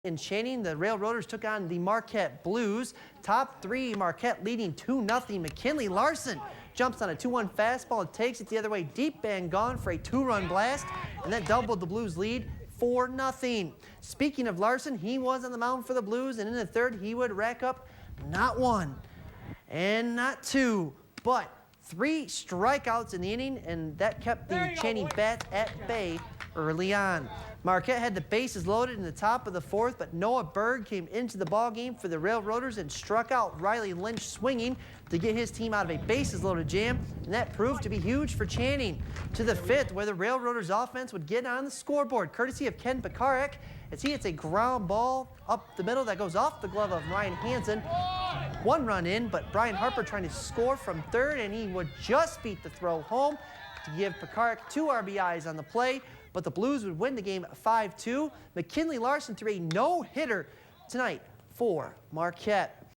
In Channing, the Railroaders took on the Marquette Blues. Top three, Marquette leading 2-0. McKinley Larson jumps on a 2-1 fastball and takes it the other way deep and gone for a 2-run blast, and that doubled the Blues lead 4-0. Speaking of Larson, he was on the mound for the Blues, and in the third he would rack up not one and not two, but 3 strikeouts in the inning, and that kept the Channing bats at bay early on. Marquette had the bases loaded in the top of the fourth, but Noah Berg came into the ballgame for the Railroaders and struck out Riley Lynch swinging to get his team out of a bases loaded jam, and that proved to be huge for Channing. To the fifth, where the Railroaders offense would get on the scoreboard, courtesy of Ken Pekarek, as he hits a ground ball up the middle that goes off the glove of Ryan Hansen. 1 run in, but Brian Harper trying to score from third, and he would just beat the throw home to give Pekarek 2 RBIs on the play, but the Blues would win the game 5-2. McKinley Larson threw a no-hitter tonight for Marquette.